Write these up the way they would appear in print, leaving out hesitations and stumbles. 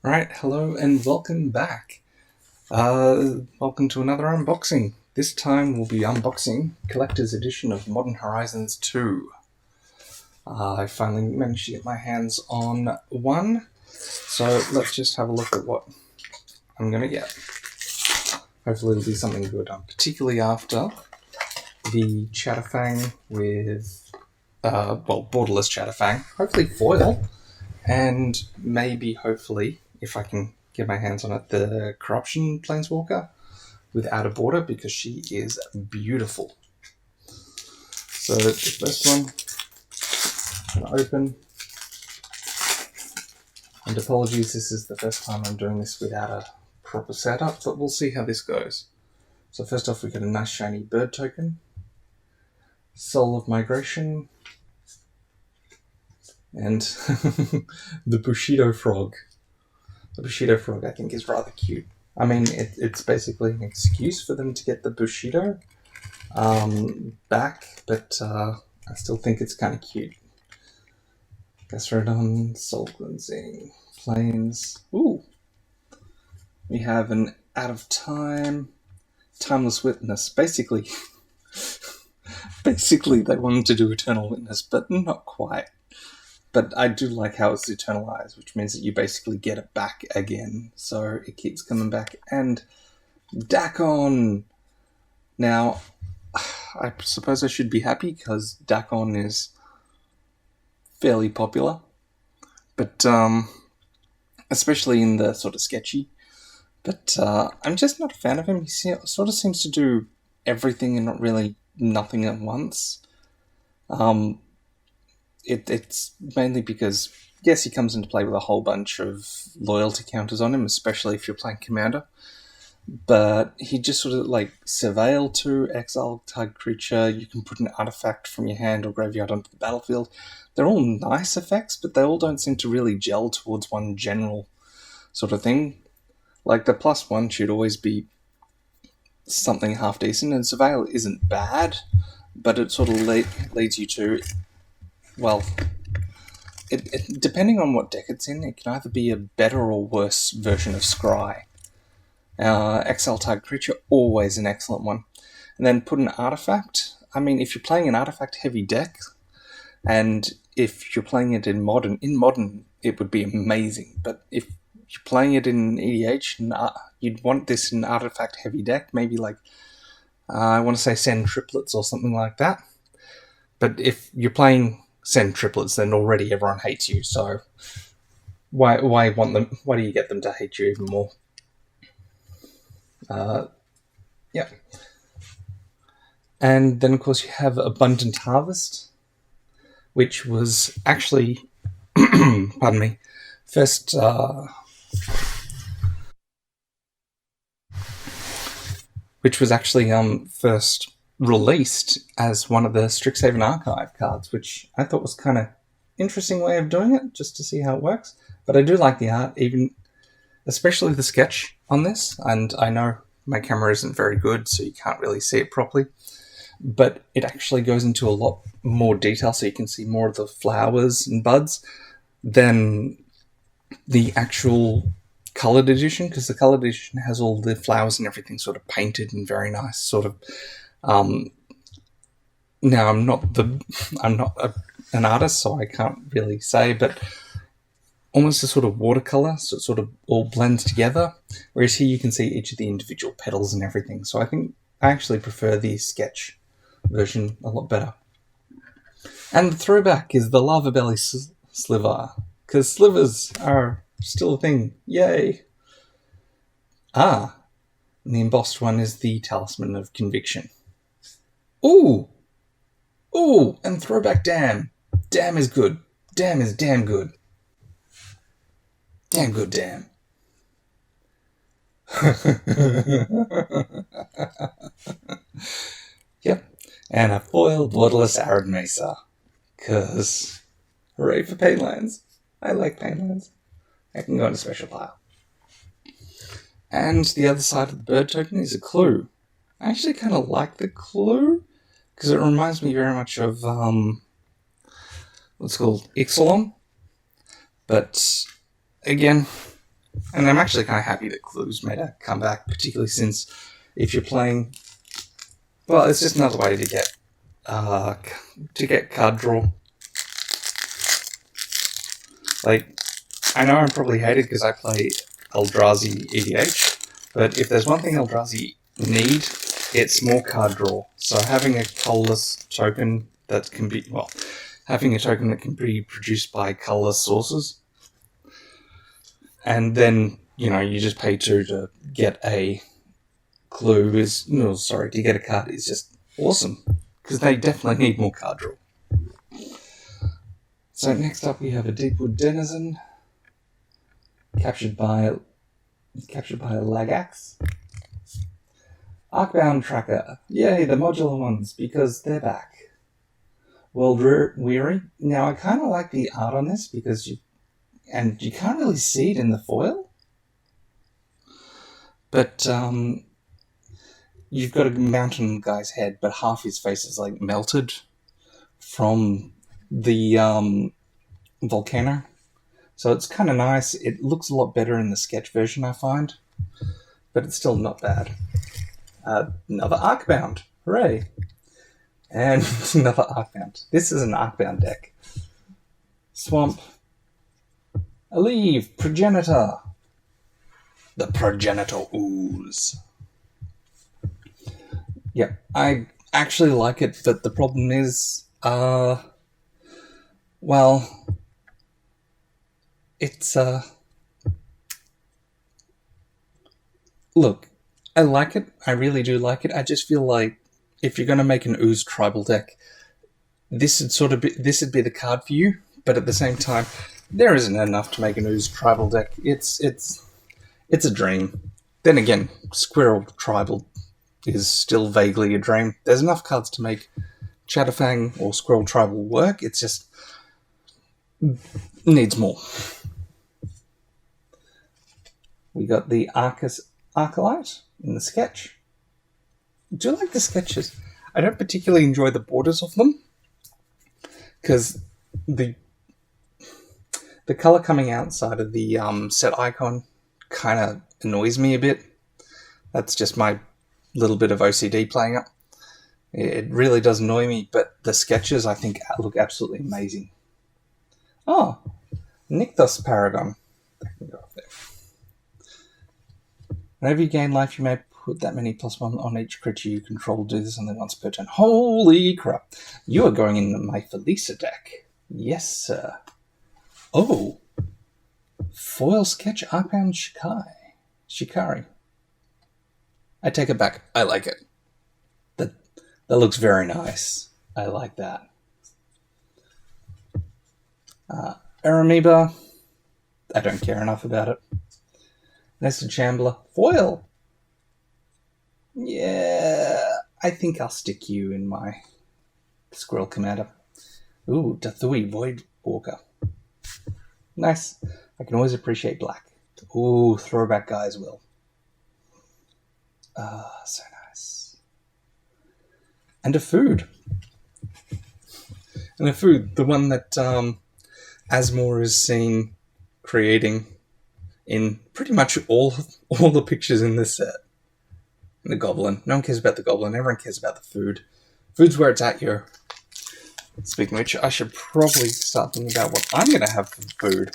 Right, hello and welcome back. Welcome to another unboxing. This time we'll be unboxing Collector's Edition of Modern Horizons 2. I finally managed to get my hands on one, so let's just have a look at what I'm going to get. Hopefully it'll be something good, particularly after the Chatterfang with, borderless Chatterfang, hopefully foil, and maybe, hopefully, if I can get my hands on it, the Corruption Planeswalker without a border, because she is beautiful. So the first one, I'm going to open. And apologies, this is the first time I'm doing this without a proper setup, but we'll see how this goes. So first off, we get a nice shiny bird token, Soul of Migration, and the Bushido frog. The Bushido frog, I think, is rather cute. I mean, it's basically an excuse for them to get the Bushido back, but I still think it's kind of cute. Gastrodon, Soul Cleansing, Plains. Ooh! We have an Out of Time, Timeless Witness. Basically, they wanted to do Eternal Witness, but not quite. But I do like how it's eternalized, which means that you basically get it back again. So it keeps coming back. And Dakon! Now, I suppose I should be happy because Dakon is fairly popular. But, especially in the sort of sketchy. But I'm just not a fan of him. He sort of seems to do everything and not really nothing at once. It's mainly because, yes, he comes into play with a whole bunch of loyalty counters on him, especially if you're playing Commander. But he just sort of like Surveil to exile target creature. You can put an artifact from your hand or graveyard onto the battlefield. They're all nice effects, but they all don't seem to really gel towards one general sort of thing. Like the +1 should always be something half decent, and Surveil isn't bad, but it sort of leads you to, well, depending on what deck it's in, it can either be a better or worse version of Scry. Exile target creature, always an excellent one. And then put an artifact. I mean, if you're playing an artifact-heavy deck, and if you're playing it in Modern, it would be amazing. But if you're playing it in EDH, you'd want this in artifact-heavy deck, maybe like, I want to say Send Triplets or something like that. But if you're playing Send Triplets, then already everyone hates you, so why want them? Why do you get them to hate you even more? Yeah. And then, of course, you have Abundant Harvest, which was actually, pardon me, first, which was actually first released as one of the Strixhaven Archive cards, which I thought was kind of interesting way of doing it, just to see how it works. But I do like the art, even especially the sketch on this, and I know my camera isn't very good, so you can't really see it properly, but it actually goes into a lot more detail, so you can see more of the flowers and buds than the actual coloured edition, because the coloured edition has all the flowers and everything sort of painted and very nice, sort of. Now I'm not an artist, so I can't really say, but almost a sort of watercolor, so it sort of all blends together. Whereas here you can see each of the individual petals and everything. So I think I actually prefer the sketch version a lot better. And the throwback is the Lava Belly Sliver, because slivers are still a thing. Yay! And the embossed one is the Talisman of Conviction. Ooh! And throwback Dam. Dam is good. Dam is damn good. Damn good, damn. Yep. And a foil borderless Arid Mesa. Because, hooray for Painlands. I like Painlands. I can go in a special pile. And the other side of the bird token is a clue. I actually kind of like the clue, because it reminds me very much of, what's called Ixalan. But, again, And I'm actually kind of happy that Clue's made a comeback, particularly since if you're playing... Well, it's just another way to get card draw. Like, I know I'm probably hated because I play Eldrazi EDH, but if there's one thing Eldrazi need, it's more card draw. So having a colorless token that can be... Well, having a token that can be produced by colorless sources, and then, you know, you just pay 2 to get a clue to get a card is just awesome. Because they definitely need more card draw. So next up we have a Deepwood Denizen, captured by a Lagax. Arcbound Tracker. Yay, the modular ones, because they're back. World Weary. Now I kind of like the art on this because you can't really see it in the foil. But you've got a mountain guy's head, but half his face is like melted from the volcano. So it's kind of nice. It looks a lot better in the sketch version, I find. But it's still not bad. Another Arcbound. Hooray. And another Arcbound. This is an Arcbound deck. Swamp. Aleve. Progenitor. The Progenitor Ooze. Yeah, I actually like it, but the problem is, well, it's, look, I like it, I really do like it. I just feel like if you're going to make an Ooze tribal deck, this would be the card for you, but at the same time, there isn't enough to make an Ooze tribal deck. It's a dream. Then again, Squirrel tribal is still vaguely a dream. There's enough cards to make Chatterfang or Squirrel tribal work. It's just needs more. We got the Arcalite in the sketch. I do like the sketches. I don't particularly enjoy the borders of them because the color coming outside of the set icon kind of annoys me a bit. That's just my little bit of OCD playing up. It really does annoy me, but the sketches I think look absolutely amazing. Oh, Nykthos Paragon. That can go up there. Whenever you gain life, you may put that many +1 on each creature you control. Do this only once per turn. Holy crap. You are going in my Felisa deck. Yes, sir. Oh. Foil sketch Arcbound Shikari. I take it back. I like it. That looks very nice. I like that. Aramoeba. I don't care enough about it. Nested Shambler. Foil. Yeah, I think I'll stick you in my Squirrel Commander. Ooh, Dathui Voidwalker. Nice. I can always appreciate black. Ooh, throwback guys will. So nice. And a food. And a food, the one that Asmore is seen creating in pretty much all the pictures in this set. The goblin. No one cares about the goblin. Everyone cares about the food. Food's where it's at, yo. Speaking of which, I should probably start thinking about what I'm going to have for food.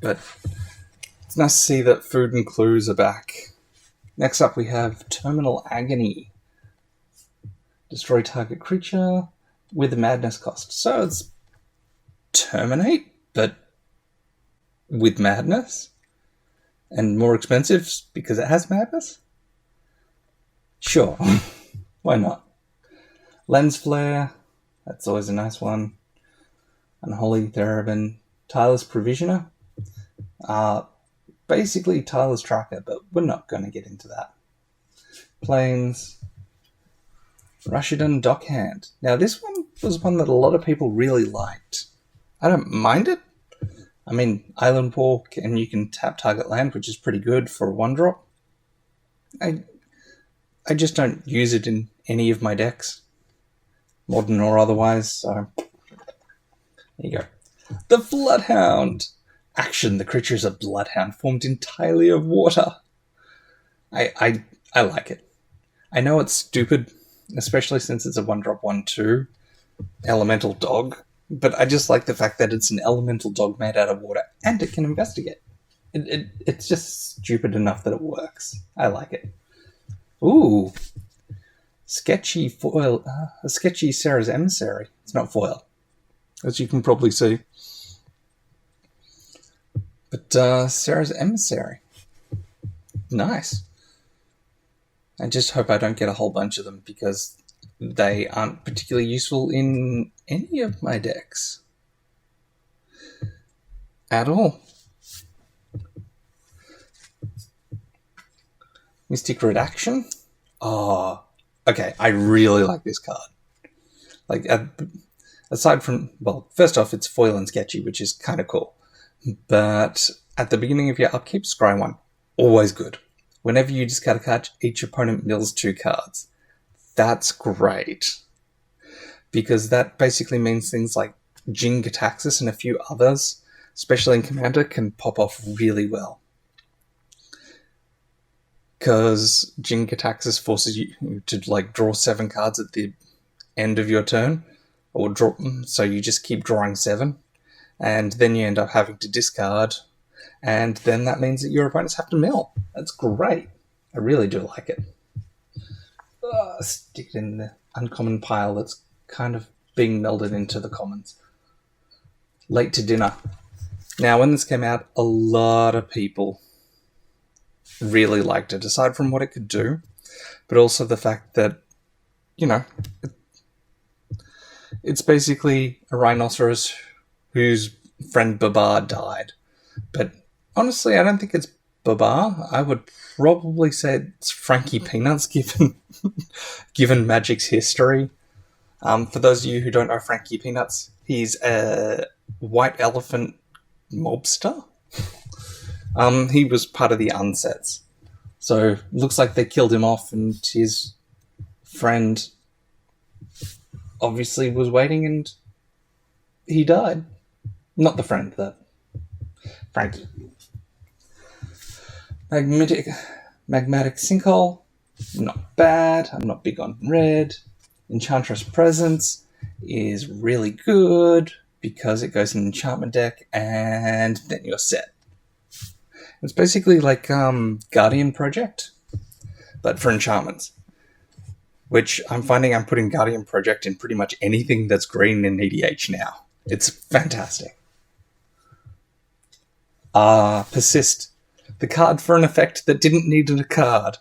But it's nice to see that food and clues are back. Next up we have Terminal Agony. Destroy target creature with a madness cost. So it's terminate, but with madness? And more expensive because it has madness? Sure. Why not? Lens Flare. That's always a nice one. Unholy Theremin. Tyler's Provisioner. Basically Tyler's Tracker, but we're not going to get into that. Plains. Rashidan Dockhand. Now this one was one that a lot of people really liked. I don't mind it. I mean, Island Walk, and you can tap target land, which is pretty good for a 1-drop. I just don't use it in any of my decks, modern or otherwise, so There you go. The Bloodhound! Action, the creature is a bloodhound formed entirely of water. I like it. I know it's stupid, especially since it's a 1-drop 1/2 elemental dog, but I just like the fact that it's an elemental dog made out of water and it can investigate. It's just stupid enough that it works. I like it. Ooh. Sketchy foil. A sketchy Sarah's Emissary. It's not foil, as you can probably see. But Sarah's Emissary. Nice. I just hope I don't get a whole bunch of them because they aren't particularly useful in any of my decks. At all. Mystic Redaction? Oh, okay. I really like this card. Like, aside from, well, first off, it's foil and sketchy, which is kind of cool. But at the beginning of your upkeep, scry 1. Always good. Whenever you discard a card, each opponent mills 2 cards. That's great. Because that basically means things like Jin Gitaxis and a few others, especially in Commander, can pop off really well. Because Jin Gitaxis forces you to draw 7 cards at the end of your turn, or draw, so you just keep drawing 7, and then you end up having to discard, and then that means that your opponents have to mill. That's great. I really do like it. Stick it in the uncommon pile that's kind of being melded into the commons. Late to dinner. Now, when this came out, a lot of people really liked it, aside from what it could do, but also the fact that, it's basically a rhinoceros whose friend Babar died. But honestly, I don't think it's Babar. I would probably say it's Frankie Peanuts, given Magic's history. For those of you who don't know Frankie Peanuts, he's a white elephant mobster. He was part of the Unsets. So, looks like they killed him off, and his friend obviously was waiting, and he died. Not the friend, Frankie. Magmatic Sinkhole, not bad. I'm not big on red. Enchantress Presence is really good because it goes in an enchantment deck, and then you're set. It's basically like Guardian Project, but for enchantments. Which I'm finding I'm putting Guardian Project in pretty much anything that's green in EDH now. It's fantastic. Persist. The card for an effect that didn't need a card.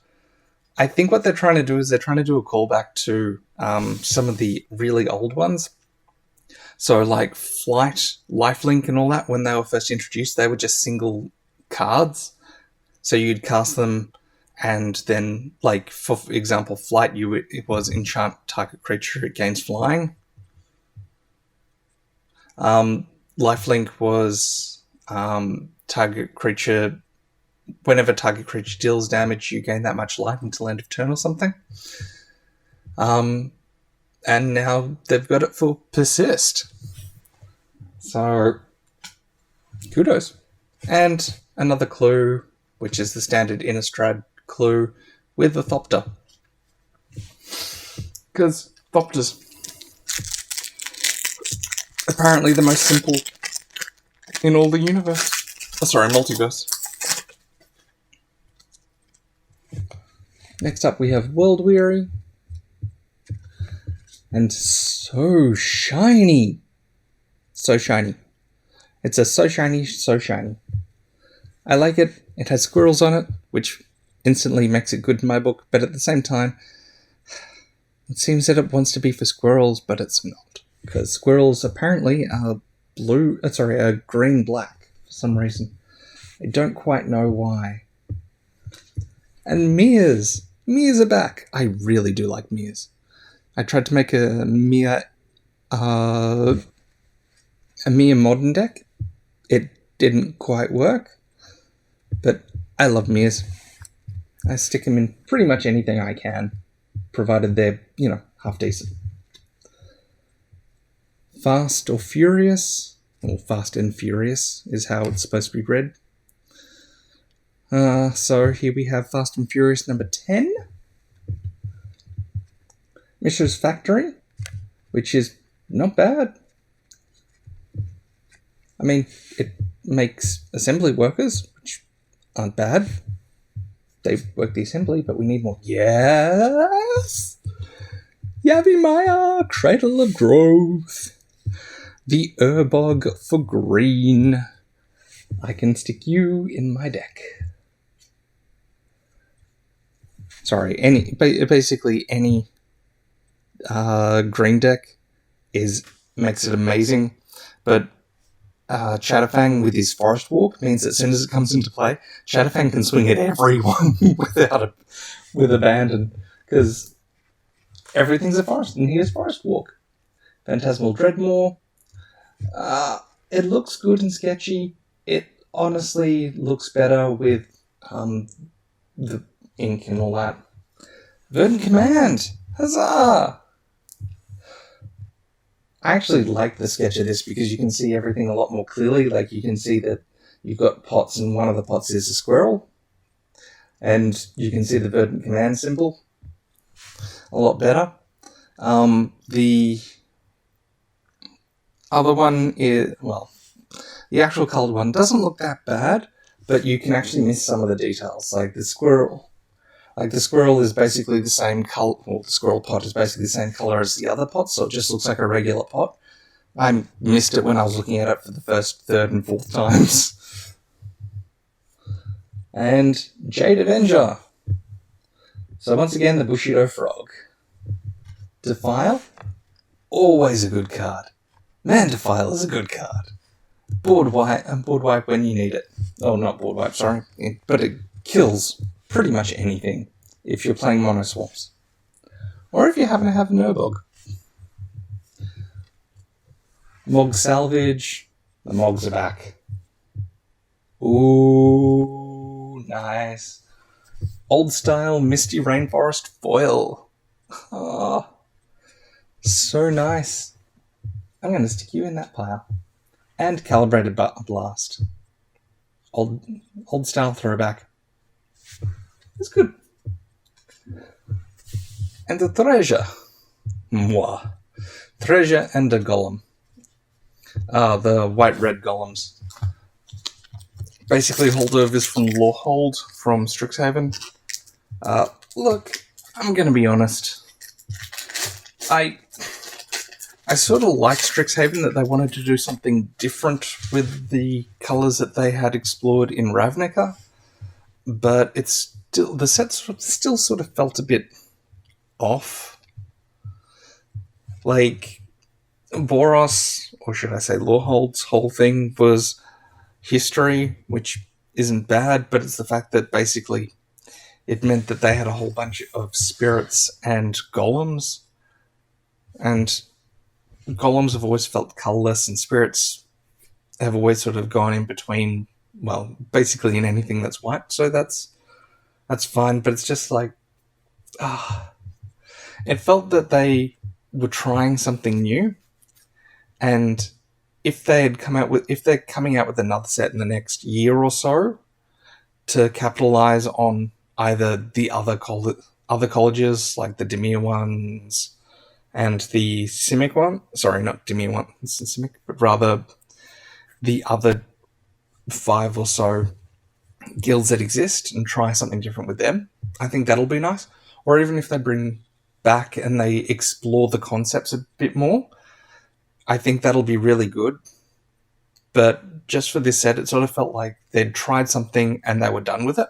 I think what they're trying to do is they're trying to do a callback to some of the really old ones. So like Flight, Lifelink and all that, when they were first introduced, they were just single cards. So you'd cast them, and then, like, for example, Flight, it was enchant target creature, it gains flying. Lifelink was target creature, whenever target creature deals damage, you gain that much life until end of turn or something. And now they've got it for Persist. So, kudos. And another clue, which is the standard Innistrad clue, with the Thopter. Because Thopter's apparently the most simple in all the universe. Multiverse. Next up we have World Weary. And so shiny. So shiny. It's a so shiny, so shiny. I like it. It has squirrels on it, which instantly makes it good in my book, but at the same time, it seems that it wants to be for squirrels, but it's not. Because squirrels apparently are green-black for some reason. I don't quite know why. And Mirrors. Mirrors are back. I really do like Mirrors. I tried to make a Mirror modern deck. It didn't quite work, but I love Mirrors. I stick them in pretty much anything I can, provided they're, half decent. Fast or Furious, or Fast and Furious is how it's supposed to be read. So here we have Fast and Furious number 10. Mishra's Factory, which is not bad. I mean, it makes assembly workers, which aren't bad. They work the assembly, but we need more. Yes! Yavimaya, Cradle of Growth. The Urbog for green. I can stick you in my deck. Sorry, basically any green deck makes it amazing, but Shadowfang with his Forest Walk means that as soon as it comes into play, Shadowfang can swing at everyone with abandon, because everything's a forest, and here's Forest Walk. Phantasmal Dreadmore. It looks good and sketchy. It honestly looks better with the ink and all that. Verdant Command! Huzzah! I actually like the sketch of this because you can see everything a lot more clearly. Like, you can see that you've got pots, and one of the pots is a squirrel. And you can see the Verdant Command symbol a lot better. The other one is, well, the actual coloured one doesn't look that bad, but you can actually miss some of the details, like the squirrel. Like, the squirrel is basically the same colour, well, the squirrel pot is basically the same colour as the other pot, so it just looks like a regular pot. I missed it when I was looking at it for the first, third, and fourth times. And Jade Avenger. So once again, the Bushido Frog. Defile? Always a good card. Man, Defile is a good card. Board wipe when you need it. Oh, not board wipe, sorry. But it kills pretty much anything if you're playing mono swaps. Or if you happen to have an Urbog. Mog Salvage. The Mogs are back. Ooh, nice. Old style Misty Rainforest Foil. Oh, so nice. I'm going to stick you in that pile. And Calibrated Blast. Old style throwback. It's good. And the treasure. Mwah. Treasure and a golem. The white-red golems. Basically holdovers from Lorehold from Strixhaven. Look, I'm going to be honest. I sort of like Strixhaven that they wanted to do something different with the colours that they had explored in Ravnica, but the set still sort of felt a bit off. Like, Boros, or should I say Lorehold's whole thing was history, which isn't bad, but it's the fact that basically it meant that they had a whole bunch of spirits and golems, and golems have always felt colourless, and spirits have always sort of gone in between, well, basically in anything that's white, so that's fine, but it's just like, it felt that they were trying something new, and if they're coming out with another set in the next year or so to capitalize on either the other colleges, like the Dimir ones and the Simic one, sorry, not Dimir one, it's the Simic, but rather the other 5 or so guilds that exist, and try something different with them, I think that'll be nice. Or even if they bring back and they explore the concepts a bit more, I think that'll be really good. But just for this set, it sort of felt like they'd tried something and they were done with it.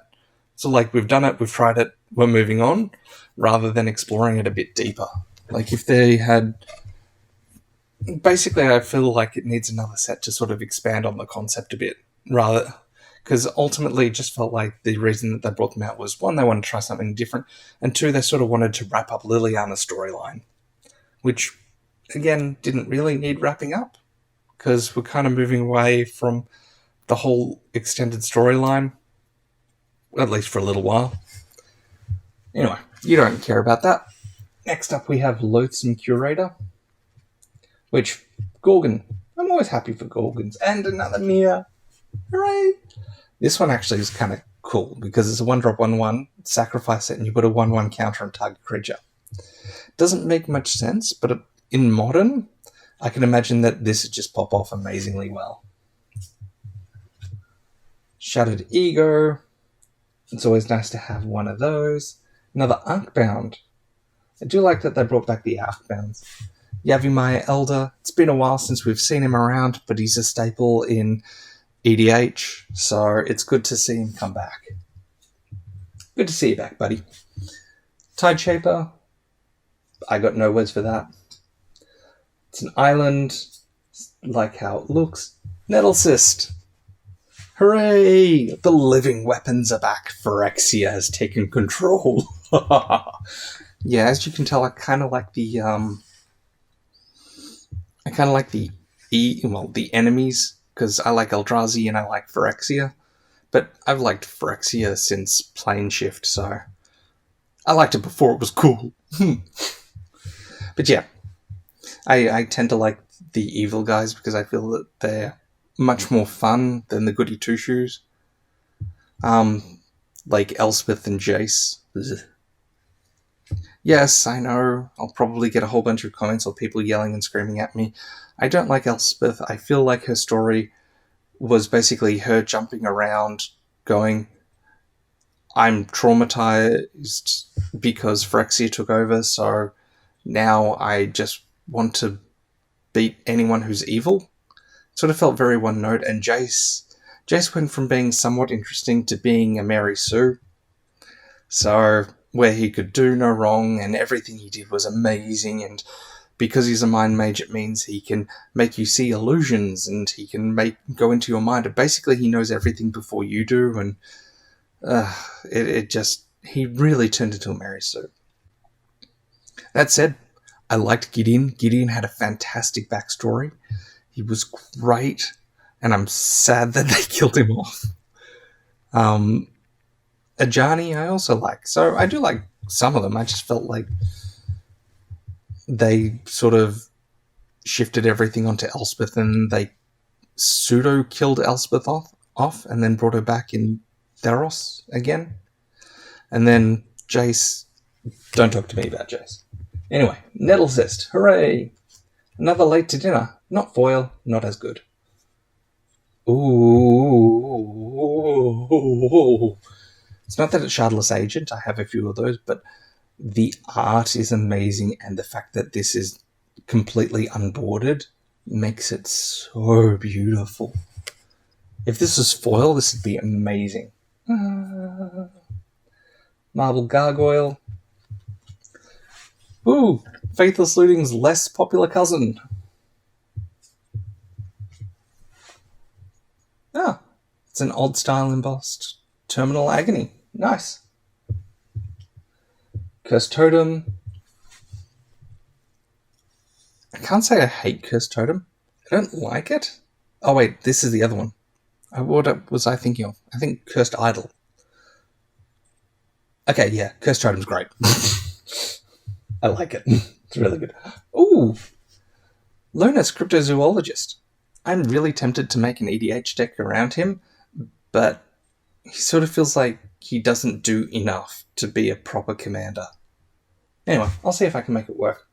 So, like, we've done it, we've tried it, we're moving on, rather than exploring it a bit deeper. Like, if they had... Basically, I feel like it needs another set to sort of expand on the concept a bit, rather... Because ultimately, it just felt like the reason that they brought them out was, 1, they wanted to try something different, and 2, they sort of wanted to wrap up Liliana's storyline, which, again, didn't really need wrapping up, because we're kind of moving away from the whole extended storyline, at least for a little while. Anyway, you don't care about that. Next up, we have Loathsome Curator, which, Gorgon. I'm always happy for Gorgons. And another Mia. Hooray! This one actually is kind of cool because it's a 1-drop 1/1, sacrifice it, and you put a 1/1 counter on target creature. Doesn't make much sense, but in Modern, I can imagine that this would just pop off amazingly well. Shattered Ego. It's always nice to have one of those. Another Arkbound. I do like that they brought back the Arkbounds. Yavimaya Elder. It's been a while since we've seen him around, but he's a staple in EDH, so it's good to see him come back. Good to see you back, buddy. Tide Shaper. I got no words for that. It's an island. Like how it looks. Nettlecyst. Hooray! The living weapons are back. Phyrexia has taken control. Yeah, as you can tell, I kind of like the the enemies, because I like Eldrazi and I like Phyrexia. But I've liked Phyrexia since Plane Shift, so I liked it before it was cool. But yeah, I tend to like the evil guys because I feel that they're much more fun than the goody two-shoes. Like Elspeth and Jace. Ugh. Yes, I know, I'll probably get a whole bunch of comments or people yelling and screaming at me. I don't like Elspeth. I feel like her story was basically her jumping around going, I'm traumatized because Phyrexia took over, so now I just want to beat anyone who's evil. Sort of felt very one note, and Jace went from being somewhat interesting to being a Mary Sue. So, where he could do no wrong and everything he did was amazing, and because he's a mind mage it means he can make you see illusions and he can go into your mind, and basically he knows everything before you do, and he really turned into a Mary Sue. That said, I liked Gideon. Gideon had a fantastic backstory. He was great, and I'm sad that they killed him off. Ajani I also like. So I do like some of them. I just felt like they sort of shifted everything onto Elspeth, and they pseudo-killed Elspeth off and then brought her back in Theros again. And then Jace... Don't talk to me about Jace. Anyway, Nettlecyst. Hooray! Another late to dinner. Not foil, not as good. Ooh. It's not that it's Shardless Agent, I have a few of those, but the art is amazing, and the fact that this is completely unbordered makes it so beautiful. If this was foil, this would be amazing. Marble Gargoyle. Ooh, Faithless Looting's less popular cousin. Ah, it's an odd style embossed Terminal Agony. Nice. Cursed Totem. I can't say I hate Cursed Totem. I don't like it. Oh wait, this is the other one. What was I thinking of? I think Cursed Idol. Okay, yeah, Cursed Totem's great. I like it. It's really good. Ooh! Lona's Cryptozoologist. I'm really tempted to make an EDH deck around him, but he sort of feels like he doesn't do enough to be a proper commander. Anyway, I'll see if I can make it work.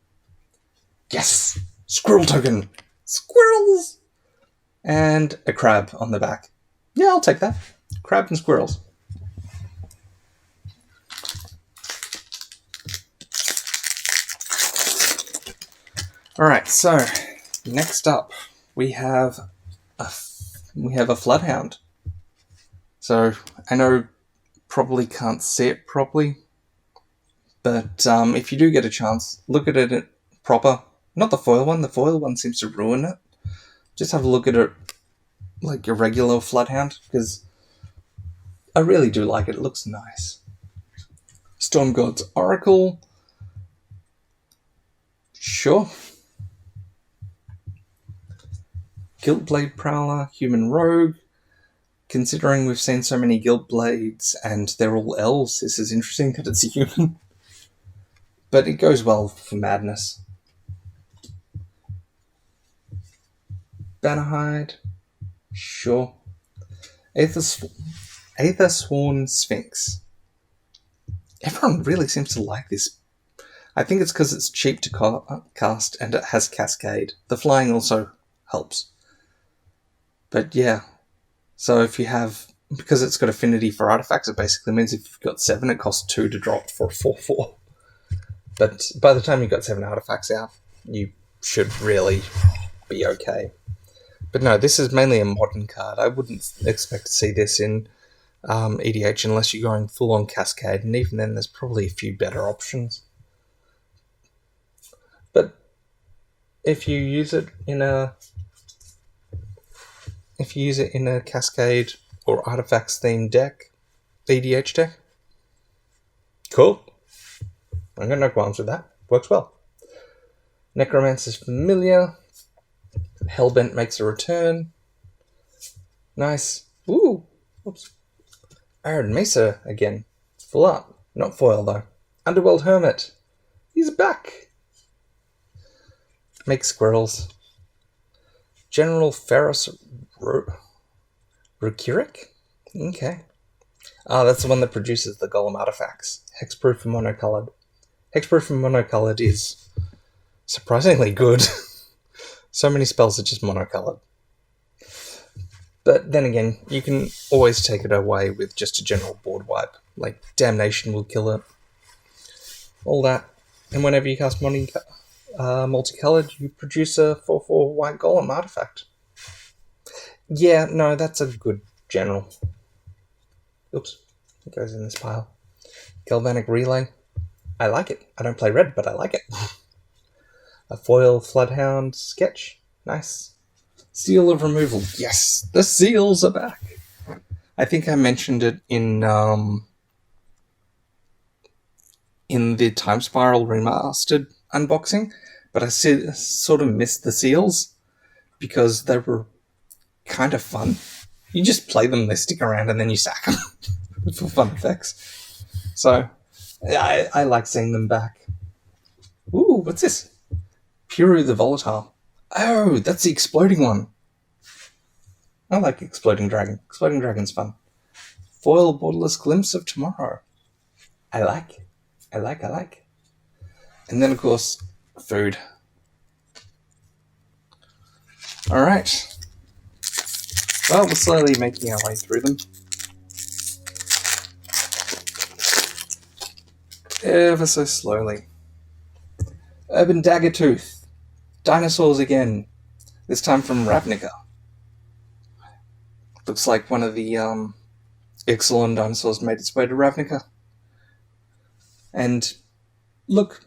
Yes! Squirrel token! Squirrels! And a crab on the back. Yeah, I'll take that. Crab and squirrels. Alright, so next up we have a Floodhound. So I know probably can't see it properly, but if you do get a chance, look at it proper. Not the foil one. The foil one seems to ruin it. Just have a look at it like a regular Floodhound, because I really do like it. It looks nice. Storm God's Oracle. Sure. Guildblade Prowler, Human Rogue. Considering we've seen so many Guildblades and they're all elves, this is interesting that it's a human. But it goes well for Madness. Bannerhide. Sure. Aether Sworn Sphinx. Everyone really seems to like this. I think it's because it's cheap to cast and it has Cascade. The flying also helps. But yeah, so if you have, because it's got affinity for artifacts, it basically means if you've got 7, it costs 2 to drop for a 4/4. But by the time you've got 7 artifacts out, you should really be okay. But no, this is mainly a modern card. I wouldn't expect to see this in EDH unless you're going full on Cascade, and even then there's probably a few better options. But if you use it in a Cascade or artifacts themed deck, EDH deck, cool. I've got no qualms with that. Works well. Necromancer's Familiar. Hellbent makes a return. Nice. Ooh. Whoops. Arid Mesa again. Full art. Not foil though. Underworld Hermit. He's back. Make squirrels. General Ferris Rukirik? Okay. That's the one that produces the Golem artifacts. Hexproof and monocolored. Hexproof and monocolored is surprisingly good. So many spells are just monocolored. But then again, you can always take it away with just a general board wipe. Like Damnation will kill it. All that. And whenever you cast multicolored, you produce a 4/4 white golem artifact. Yeah, no, that's a good general. Oops, it goes in this pile. Galvanic Relay. I like it. I don't play red, but I like it. A foil Floodhound sketch. Nice. Seal of Removal. Yes, the seals are back. I think I mentioned it in the Time Spiral Remastered unboxing, but I sort of missed the seals because they were kind of fun. You just play them, they stick around, and then you sack them for fun effects. So I like seeing them back. Ooh, what's this? Puru the Volatile. Oh, that's the exploding one. I like Exploding Dragon. Exploding Dragon's fun. Foil Borderless Glimpse of Tomorrow. I like. And then, of course, food. Alright. Well, we're slowly making our way through them. Ever so slowly. Urban Daggertooth. Dinosaurs again. This time from Ravnica. Looks like one of the Ixalan dinosaurs made its way to Ravnica. And look,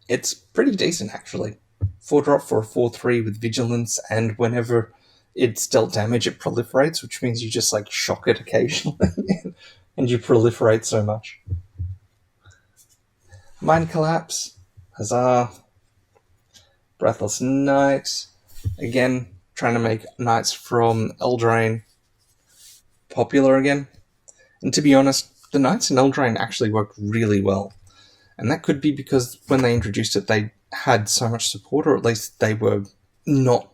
it's pretty decent actually. 4-drop for a 4/3 with Vigilance, and whenever it's dealt damage it proliferates, which means you just like shock it occasionally and you proliferate so much. Mind Collapse. Huzzah. Breathless Knight. Again, trying to make knights from Eldraine popular again. And to be honest, the knights in Eldraine actually worked really well. And that could be because when they introduced it, they had so much support, or at least they were not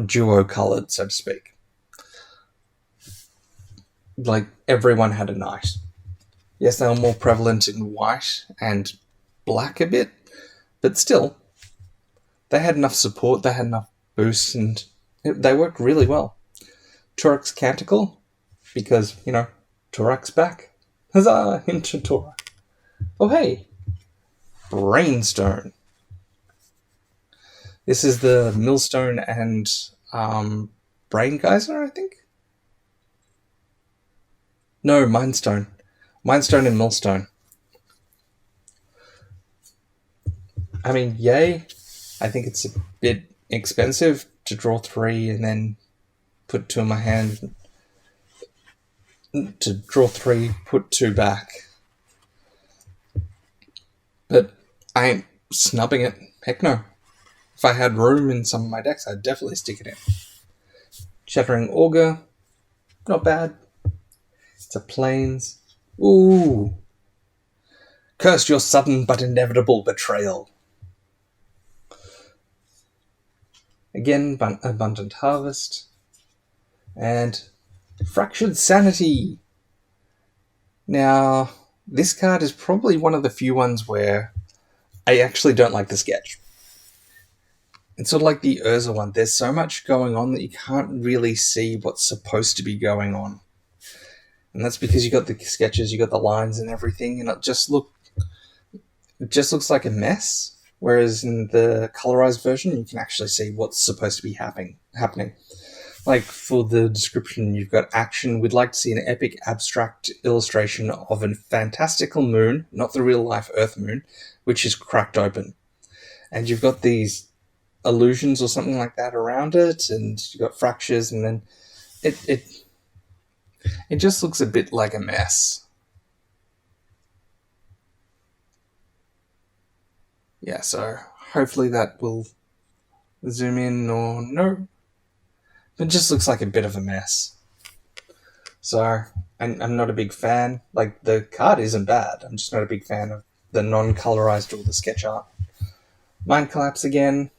duo colored, so to speak. Like, everyone had a knight. Yes, they were more prevalent in white and black a bit, but still, they had enough support, they had enough boost, and they worked really well. Turak's Canticle, because, Turak's back. Huzzah, into Turak. Oh, hey, Brainstone. This is the Millstone and Brain Geyser, I think? No, Mindstone. Mindstone and Millstone. I mean, yay. I think it's a bit expensive to draw 3 and then put 2 in my hand. To draw 3, put 2 back. But I ain't snubbing it. Heck no. If I had room in some of my decks, I'd definitely stick it in. Shattering Augur. Not bad. It's a Plains. Ooh. Curse your sudden but inevitable betrayal. Again, Abundant Harvest. And Fractured Sanity. Now, this card is probably one of the few ones where I actually don't like the sketch. It's sort of like the Urza one. There's so much going on that you can't really see what's supposed to be going on. And that's because you got the sketches, you got the lines and everything, and it just looks like a mess. Whereas in the colorized version, you can actually see what's supposed to be happening. Like for the description, you've got action. We'd like to see an epic abstract illustration of a fantastical moon, not the real life Earth moon, which is cracked open. And you've got these illusions or something like that around it, and you've got fractures, and then it just looks a bit like a mess. Yeah, so hopefully that will zoom in, or no. It just looks like a bit of a mess. So I'm not a big fan. Like, the card isn't bad. I'm just not a big fan of the non-colorized or the sketch art. Mind Collapse again.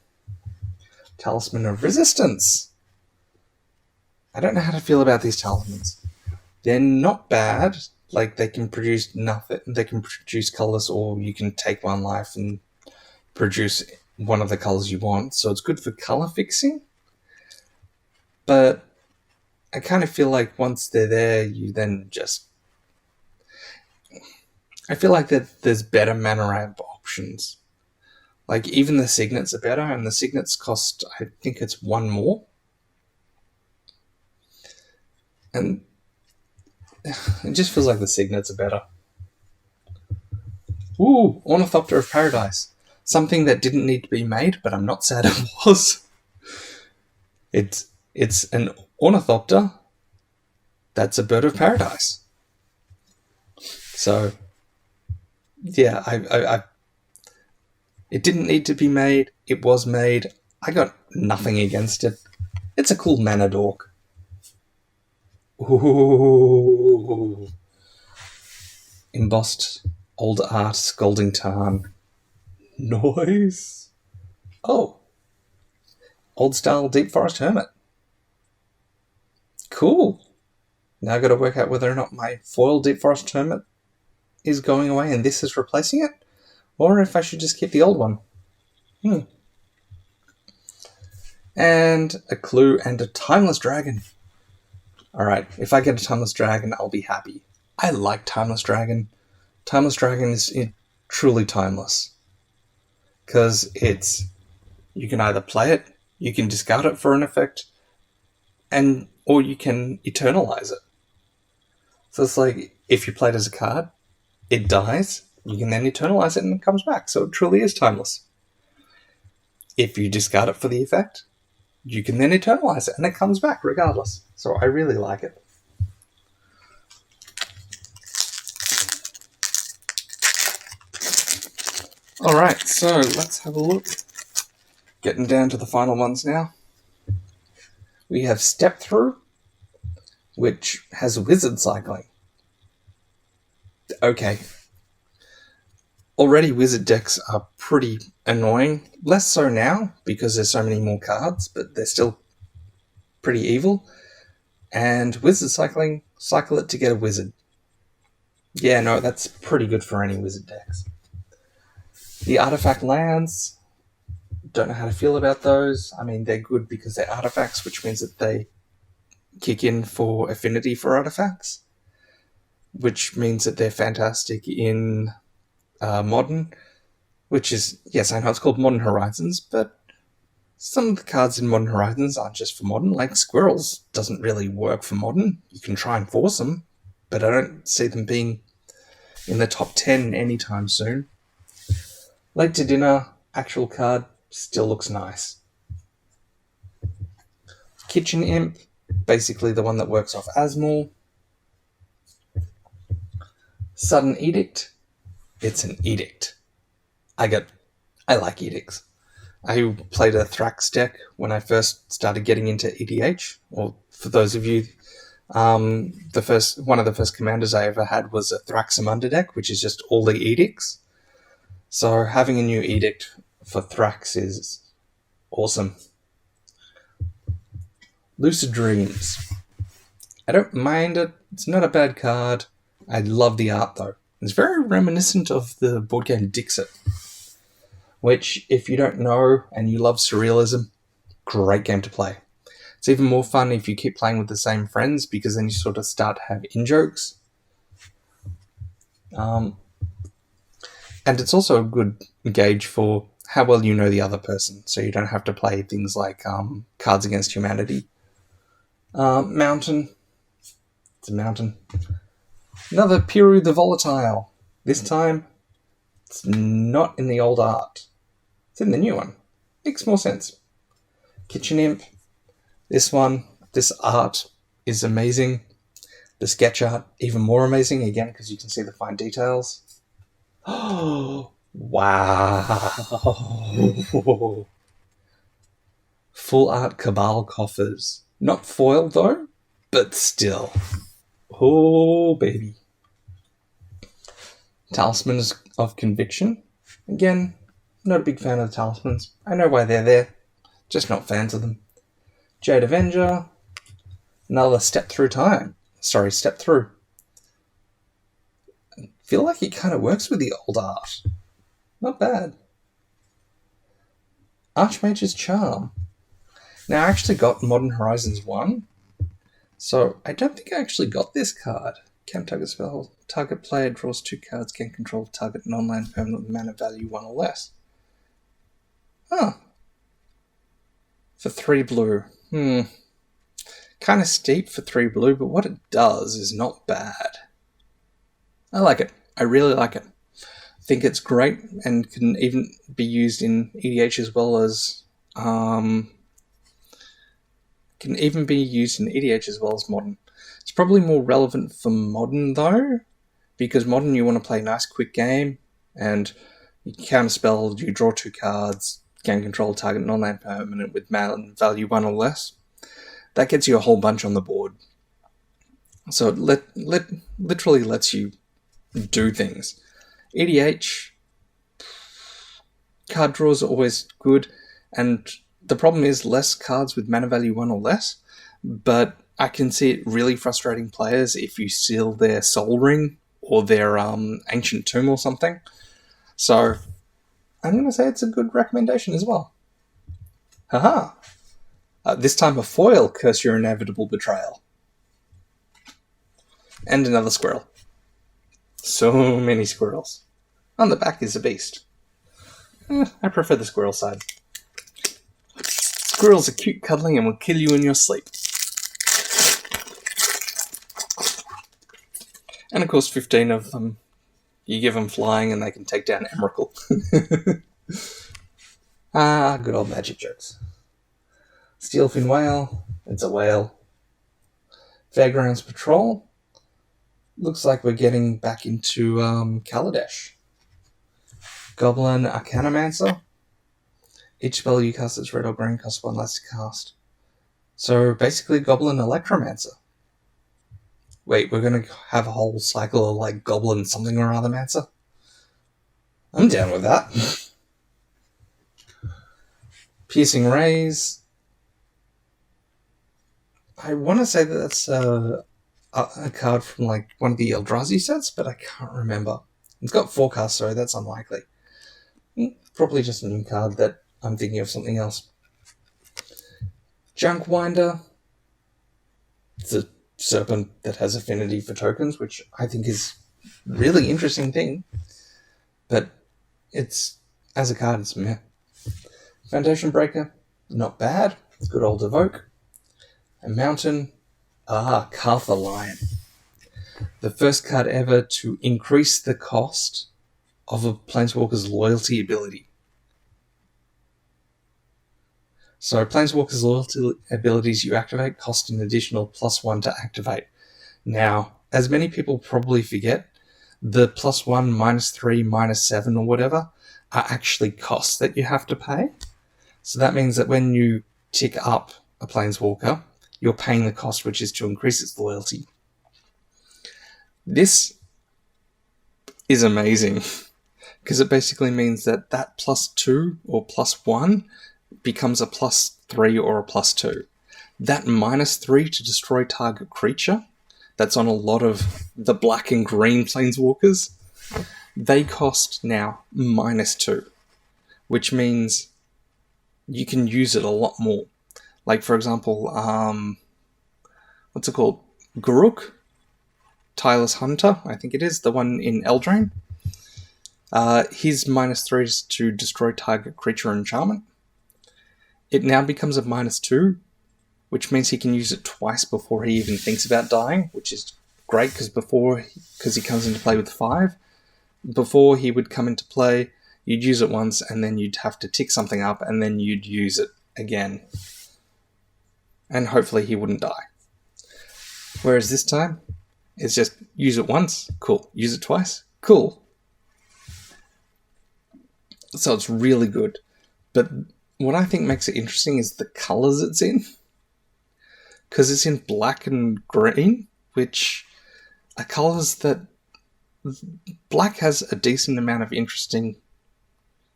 Talisman of Resistance. I don't know how to feel about these talismans. They're not bad. Like, they can produce nothing. They can produce colors, or you can take one life and produce one of the colors you want. So it's good for color fixing. But I kind of feel like once they're there, you then just... I feel like that there's better mana ramp options. Like, even the signets are better, and the signets cost, I think it's 1 more. And it just feels like the signets are better. Ooh, Ornithopter of Paradise. Something that didn't need to be made, but I'm not sad it was. It's an ornithopter that's a bird of paradise. So, yeah, it didn't need to be made. It was made. I got nothing against it. It's a cool mana dork. Ooh. Embossed old art Scalding Tarn. Nice. Oh. Old style Deep Forest Hermit. Cool. Now I've got to work out whether or not my foil Deep Forest Hermit is going away and this is replacing it, or if I should just keep the old one. And a clue and a Timeless Dragon. Alright, if I get a Timeless Dragon, I'll be happy. I like Timeless Dragon. Timeless Dragon is truly timeless. Because you can either play it, you can discard it for an effect, or you can eternalize it. So it's like, if you play it as a card, it dies, you can then eternalize it and it comes back. So it truly is timeless. If you discard it for the effect, you can then eternalize it and it comes back regardless. So I really like it. Alright, so let's have a look. Getting down to the final ones now. We have Step Through, which has wizard cycling. Okay. Already wizard decks are pretty annoying. Less so now, because there's so many more cards, but they're still pretty evil. And wizard cycling, cycle it to get a wizard. Yeah, no, that's pretty good for any wizard decks. The artifact lands, don't know how to feel about those. I mean, they're good because they're artifacts, which means that they kick in for affinity for artifacts, which means that they're fantastic in Modern, which is, yes, I know it's called Modern Horizons, but some of the cards in Modern Horizons aren't just for Modern. Like Squirrels doesn't really work for Modern. You can try and force them, but I don't see them being in the top 10 anytime soon. Late to Dinner, actual card, still looks nice. Kitchen Imp, basically the one that works off Asmol. Sudden Edict, it's an edict. I like edicts. I played a Thrax deck when I first started getting into EDH. Or for those of you, one of the first commanders I ever had was a Thraxamunda deck, which is just all the edicts. So having a new edict for Thrax is awesome. Lucid Dreams. I don't mind it. It's not a bad card. I love the art, though. It's very reminiscent of the board game Dixit, which, if you don't know and you love surrealism, great game to play. It's even more fun if you keep playing with the same friends, because then you sort of start to have in-jokes. And it's also a good gauge for how well you know the other person, so you don't have to play things like Cards Against Humanity. Mountain. It's a mountain. Another Piru the Volatile. This time, it's not in the old art. It's in the new one. Makes more sense. Kitchen Imp. This art is amazing. The sketch art, even more amazing, again, because you can see the fine details. Oh, wow. Full art Cabal coffers. Not foil, though, but still. Oh, baby. Talismans of Conviction. Again, not a big fan of the talismans. I know why they're there, just not fans of them. Jade Avenger. Another Step Through. I feel like it kind of works with the old art. Not bad. Archmage's Charm. Now, I actually got Modern Horizons 1, so I don't think I actually got this card. Can target spell. Target player draws 2 cards, can control target non-land permanent with mana value 1 or less. Huh. For 3 blue. Kind of steep for 3 blue, but what it does is not bad. I like it. I really like it. I think it's great and can even be used in EDH as well as Modern. It's probably more relevant for Modern, though, because Modern you want to play a nice quick game, and you counterspell, you draw 2 cards, can control target non-land permanent with mana value 1 or less. That gets you a whole bunch on the board. So it literally lets you do things. EDH, card draws are always good, and the problem is less cards with mana value 1 or less, but I can see it really frustrating players if you steal their Soul Ring or their Ancient Tomb or something. So I'm going to say it's a good recommendation as well. Haha! This time a foil, Curse Your Inevitable Betrayal. And another squirrel. So many squirrels. On the back is a beast. I prefer the squirrel side. Squirrels are cute cuddling and will kill you in your sleep. And of course 15 of them, you give them flying and they can take down Emrakul. Good old magic jokes. Steelfin Whale, it's a whale. Fairgrounds Patrol. Looks like we're getting back into Kaladesh. Goblin Arcanomancer. Each spell you cast is red or green, costs 1 less to cast. So basically Goblin Electromancer. Wait, we're going to have a whole cycle of like Goblin something or other Mancer? I'm down with that. Piercing Rays. I want to say that that's a card from like one of the Eldrazi sets, but I can't remember. It's got 4 casts, so that's unlikely. Probably just a new card that I'm thinking of something else. Junkwinder. It's a serpent that has affinity for tokens, which I think is a really interesting thing. But it's, as a card, it's meh. Foundation Breaker, not bad. It's good old Evoke. A Mountain, Cartha Lion. The first card ever to increase the cost of a Planeswalker's loyalty ability. So Planeswalker's loyalty abilities you activate cost an additional +1 to activate. Now, as many people probably forget, the +1, -3, -7 or whatever are actually costs that you have to pay. So that means that when you tick up a Planeswalker, you're paying the cost, which is to increase its loyalty. This is amazing, because it basically means that that +2 or +1 becomes a +3 or a +2. that -3 to destroy target creature that's on a lot of the black and green planeswalkers, they cost now -2, which means you can use it a lot more. Like, for example, what's it called? Garruk? Tireless Hunter, I think it is, the one in Eldraine. His -3 is to destroy target creature enchantment. It now becomes a -2, which means he can use it twice before he even thinks about dying, which is great because he comes into play with 5. Before he would come into play, you'd use it once, and then you'd have to tick something up, and then you'd use it again. And hopefully he wouldn't die. Whereas this time, it's just use it once, cool. Use it twice, cool. So it's really good. But what I think makes it interesting is the colours it's in. Because it's in black and green, which are colours that... Black has a decent amount of interesting,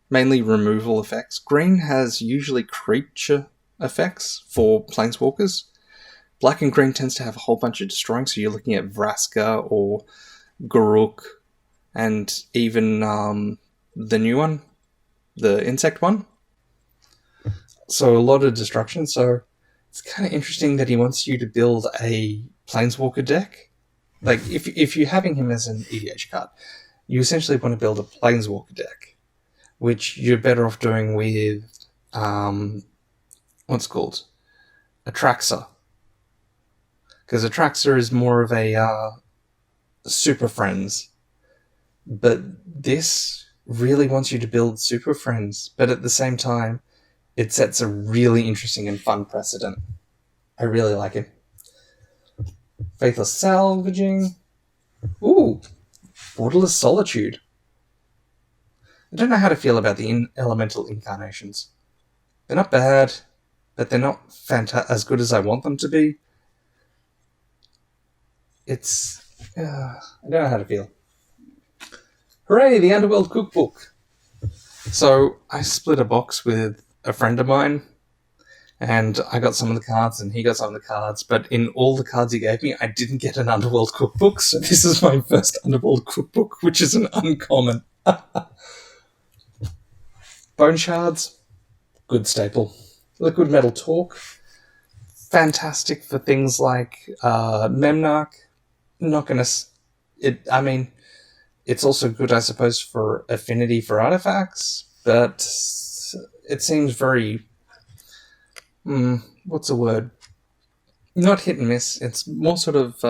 mainly removal effects. Green has usually creature effects for planeswalkers. Black and green tends to have a whole bunch of destroying, so you're looking at Vraska or Garruk, and even the new one, the insect one. So a lot of destruction, so it's kind of interesting that he wants you to build a planeswalker deck. Like, if you're having him as an EDH card, you essentially want to build a planeswalker deck, which you're better off doing with, what's it called? Atraxa. Because Atraxa is more of a Super Friends. But this really wants you to build Super Friends, but at the same time, it sets a really interesting and fun precedent. I really like it. Faithless Salvaging. Ooh, Borderless Solitude. I don't know how to feel about the elemental incarnations. They're not bad, but they're not as good as I want them to be. I don't know how to feel. Hooray, the Underworld Cookbook! So, I split a box with a friend of mine, and I got some of the cards, and he got some of the cards, but in all the cards he gave me, I didn't get an Underworld Cookbook, so this is my first Underworld Cookbook, which is an uncommon. Bone Shards, good staple. Liquid Metal Talk, fantastic for things like Memnarch. Not gonna... it's also good, I suppose, for affinity for artifacts, but it seems very... what's the word? Not hit and miss. It's more sort of...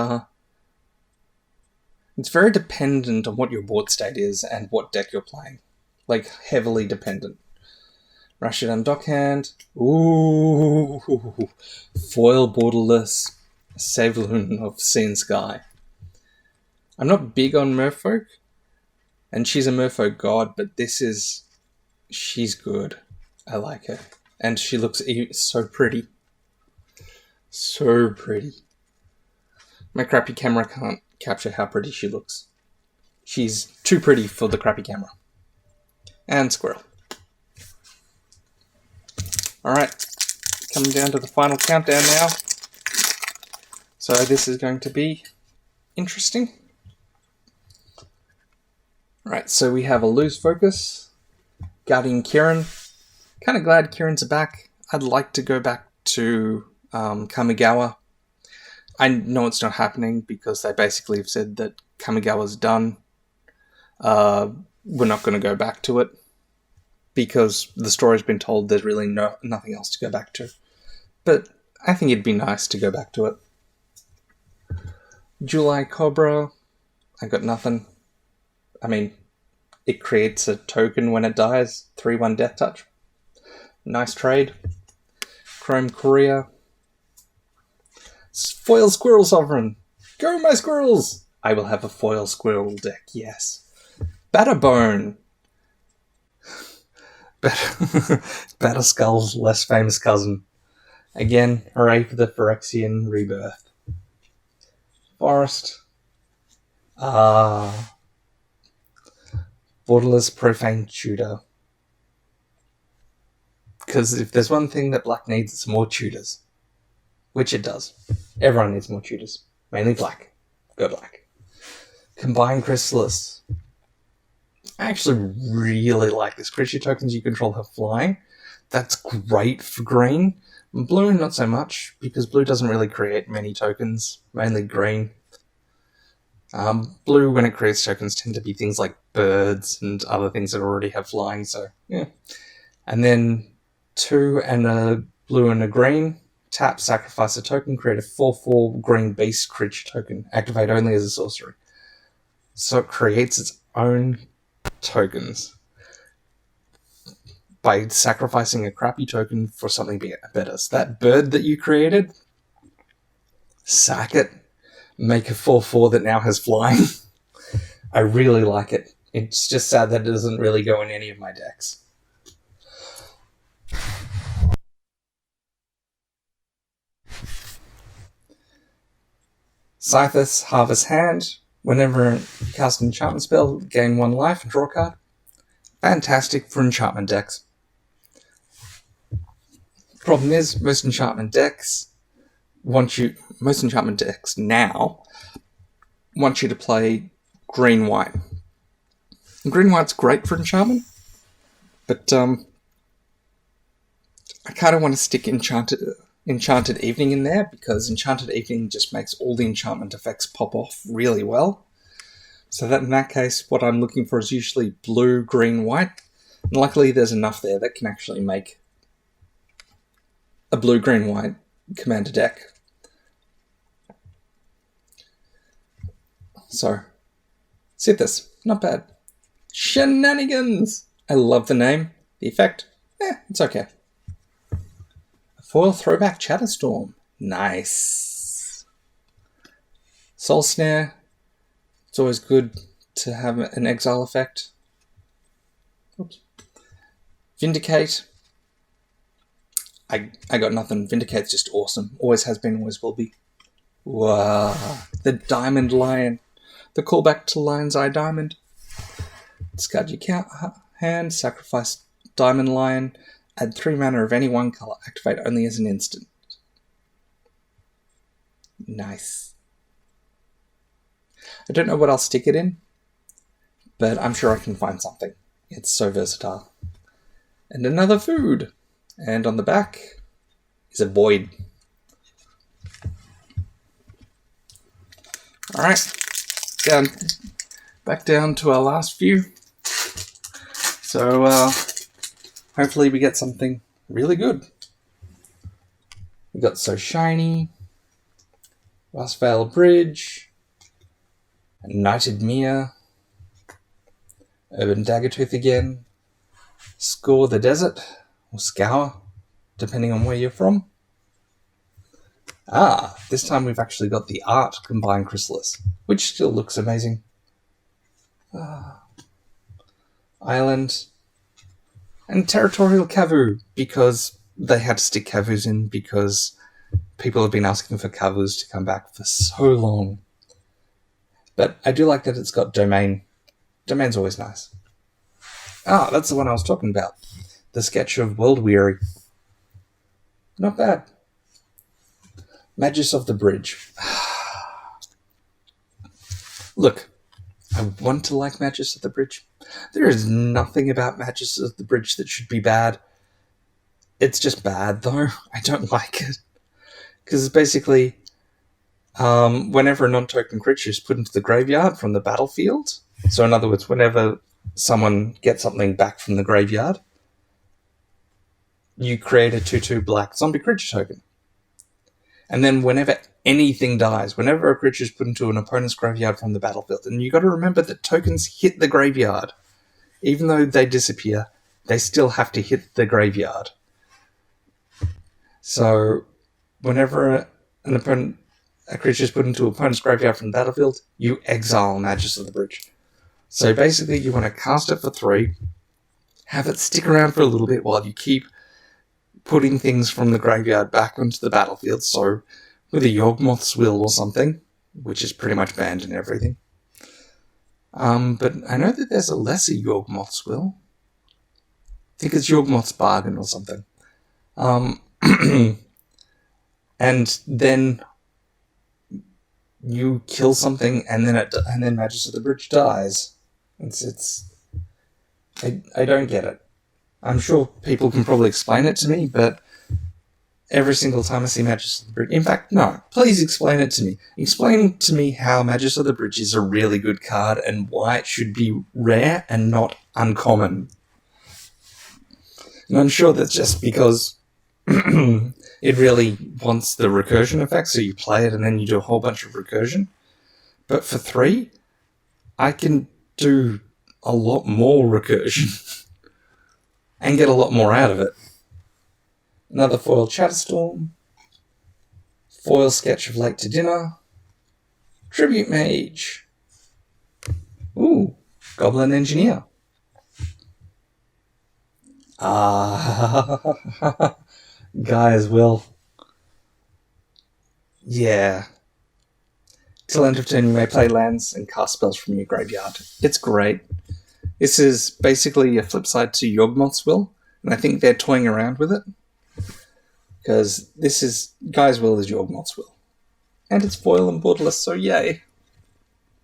it's very dependent on what your board state is and what deck you're playing. Like, heavily dependent. Rashidan Dockhand. Ooh! Foil Borderless Savaloon of Sea and Sky. I'm not big on Merfolk, and she's a Merfolk god, but she's good. I like her. And she looks so pretty. So pretty. My crappy camera can't capture how pretty she looks. She's too pretty for the crappy camera. And Squirrel. Alright, coming down to the final countdown now. So this is going to be interesting. Right, so we have a Lose Focus, Guardian Kirin. Kind of glad Kirin's back. I'd like to go back to Kamigawa. I know it's not happening because they basically have said that Kamigawa's done. We're not going to go back to it because the story's been told there's really nothing else to go back to. But I think it'd be nice to go back to it. July Cobra, I got nothing. I mean, it creates a token when it dies. 3/1 Death Touch. Nice trade. Chrome Courier. Foil Squirrel Sovereign. Go my squirrels! I will have a foil squirrel deck, yes. Batterbone. Batterskull's less famous cousin. Again, hooray for the Phyrexian rebirth. Forest. Borderless Profane Tutor. Because if there's one thing that Black needs, it's more tutors. which it does. Everyone needs more tutors. Mainly black. Go black. Combined Chrysalis. I actually really like this. Creature tokens you control have flying. That's great for green. Blue, not so much, because blue doesn't really create many tokens. Mainly green. Blue, when it creates tokens, tend to be things like birds and other things that already have flying, so yeah. And then 2 and a blue and a green. Tap, sacrifice a token, create a 4/4 green beast creature token. Activate only as a sorcery. So it creates its own tokens by sacrificing a crappy token for something better. So that bird that you created, sack it. Make a 4/4 that now has flying. I really like it. It's just sad that it doesn't really go in any of my decks. Scythus, Harvest Hand. Whenever you cast an enchantment spell, gain 1 life and draw a card. Fantastic for enchantment decks. Problem is, most enchantment decks now want you to play green-white. Green-white's great for enchantment, but I kind of want to stick Enchanted Evening in there, because Enchanted Evening just makes all the enchantment effects pop off really well. So that in that case, what I'm looking for is usually blue, green, white. And luckily there's enough there that can actually make a blue, green, white commander deck. So, Sithis, not bad. Shenanigans! I love the name. The effect, it's okay. A foil throwback Chatterstorm. Nice. Soul Snare. It's always good to have an exile effect. Oops. Vindicate. I got nothing. Vindicate's just awesome. Always has been, always will be. Wow. The Diamond Lion. The callback to Lion's Eye Diamond. Discard your hand, sacrifice Diamond Lion, add 3 mana of any one color, activate only as an instant. Nice. I don't know what I'll stick it in, but I'm sure I can find something. It's so versatile. And another food. And on the back is a void. Alright. Back down to our last few. So, hopefully we get something really good. We got So Shiny, Last Vale Bridge, Knighted Mere, Urban Daggertooth again, Scour the Desert, or Scour, depending on where you're from. This time we've actually got the art Combined Chrysalis, which still looks amazing. Island, and Territorial Kavu, because they had to stick Kavus in, because people have been asking for Kavus to come back for so long. But I do like that it's got Domain. Domain's always nice. That's the one I was talking about. The sketch of World Weary. Not bad. Magus of the Bridge. Look, I want to like Magus of the Bridge. There is nothing about Magus of the Bridge that should be bad. It's just bad, though. I don't like it. Because it's basically, whenever a non-token creature is put into the graveyard from the battlefield, so in other words, whenever someone gets something back from the graveyard, you create a 2/2 black zombie creature token. And then whenever anything dies, whenever a creature is put into an opponent's graveyard from the battlefield, and you got to remember that tokens hit the graveyard. Even though they disappear, they still have to hit the graveyard. So whenever a creature is put into an opponent's graveyard from the battlefield, you exile Magus of the Bridge. So basically you want to cast it for 3, have it stick around for a little bit while you keep putting things from the graveyard back onto the battlefield, so with a Yawgmoth's Will or something, which is pretty much banned and everything. But I know that there's a lesser Yawgmoth's Will. I think it's Yawgmoth's Bargain or something. and then you kill something, and then Magus of the Bridge dies. I don't get it. I'm sure people can probably explain it to me, but every single time I see Magus of the Bridge... In fact, no, please explain it to me. Explain to me how Magus of the Bridge is a really good card and why it should be rare and not uncommon. And I'm sure that's just because it really wants the recursion effect, so you play it and then you do a whole bunch of recursion. But for 3, I can do a lot more recursion and get a lot more out of it. Another foil Chatterstorm, foil Sketch of Late to Dinner, Tribute Mage, ooh, Goblin Engineer. Guys, well, yeah. Till end of turn, you may play lands and cast spells from your graveyard. It's great. This is basically a flip side to Yawgmoth's Will, and I think they're toying around with it. Because this is... Guy's Will is Yawgmoth's Will. And it's foil and borderless, so yay.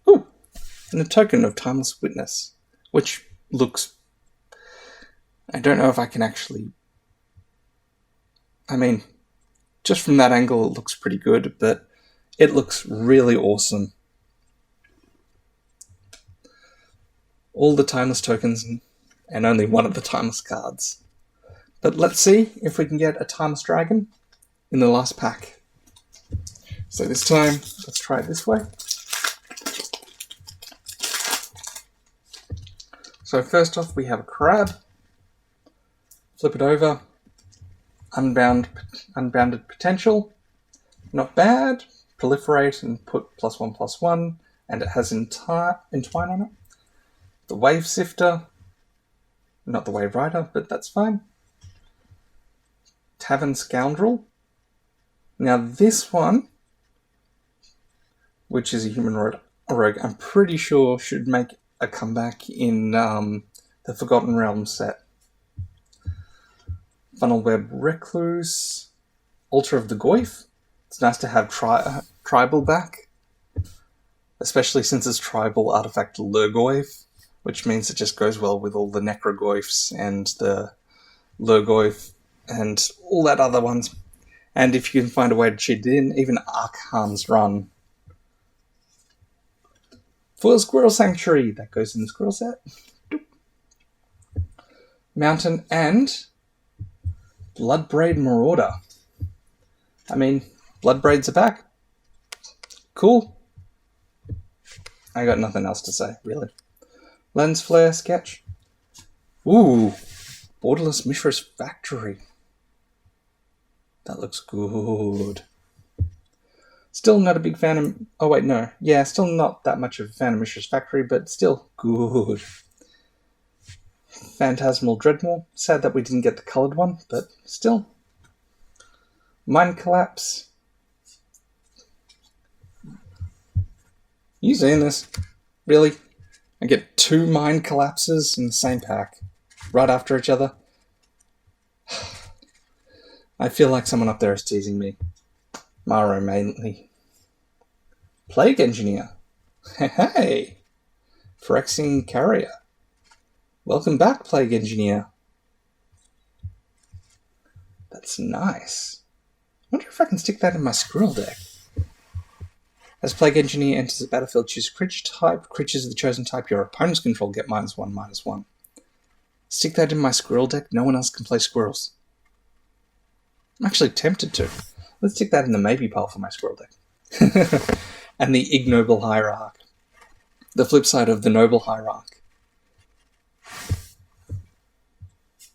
Ooh, and a token of Timeless Witness, which looks... I don't know if I can actually... I mean, just from that angle it looks pretty good, but it looks really awesome. All the Timeless tokens and only one of the Timeless cards. But let's see if we can get a Timeless Dragon in the last pack. So this time, let's try it this way. So first off, we have a crab. Flip it over. Unbounded Potential. Not bad. Proliferate and put +1/+1. And it has Entwine on it. The Wave Sifter. Not the Wave Rider, but that's fine. Tavern Scoundrel. Now this one, which is a human rogue, I'm pretty sure should make a comeback in the Forgotten Realms set. Funnelweb Recluse. Altar of the Goyf. It's nice to have Tribal back, especially since it's Tribal artifact Lurgoyf, which means it just goes well with all the Necrogoyfs and the Lurgoyf and all that other ones. And if you can find a way to cheat it in, even Arkhan's Run. Foil Squirrel Sanctuary, that goes in the Squirrel set. Mountain and Bloodbraid Marauder. I mean, Bloodbraids are back. Cool. I got nothing else to say, really. Lens Flare Sketch. Ooh, Borderless Mishra's Factory. That looks good. Still not a big fan of... Oh, wait, no. Yeah, still not that much of a fan of Mishra's Factory, but still good. Phantasmal Dreadmaw. Sad that we didn't get the coloured one, but still. Mind Collapse. You seeing this? Really? I get 2 Mind Collapses in the same pack, right after each other? I feel like someone up there is teasing me. Maro mainly. Plague Engineer. Hey! Phyrexian Carrier. Welcome back, Plague Engineer. That's nice. I wonder if I can stick that in my Squirrel deck. As Plague Engineer enters the battlefield, choose creature type. Creatures of the chosen type your opponents control get -1/-1. Stick that in my Squirrel deck. No one else can play squirrels. I'm actually tempted to. Let's stick that in the maybe pile for my Squirrel deck. And the Ignoble Hierarch. The flip side of the Noble Hierarch.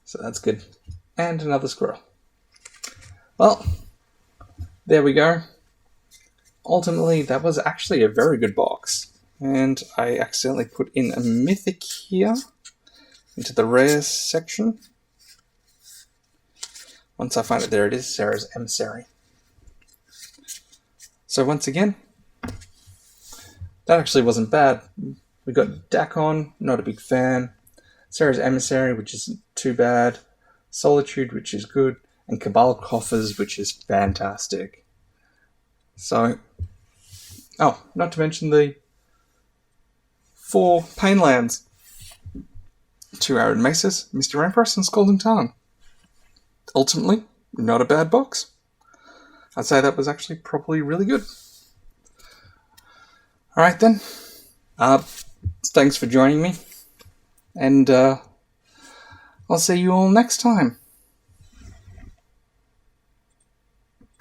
So that's good. And another squirrel. Well, there we go. Ultimately, that was actually a very good box. And I accidentally put in a mythic here into the rares section. Once I find it, there it is, Sarah's Emissary. So once again, that actually wasn't bad. We got Dakon, not a big fan. Sarah's Emissary, which isn't too bad. Solitude, which is good. And Cabal Coffers, which is fantastic. So, oh, not to mention the 4 Painlands. 2 Arid Mesas, Mr. Empress, and Scalding Tarn. Ultimately, not a bad box. I'd say that was actually probably really good. Alright then. Thanks for joining me. And I'll see you all next time.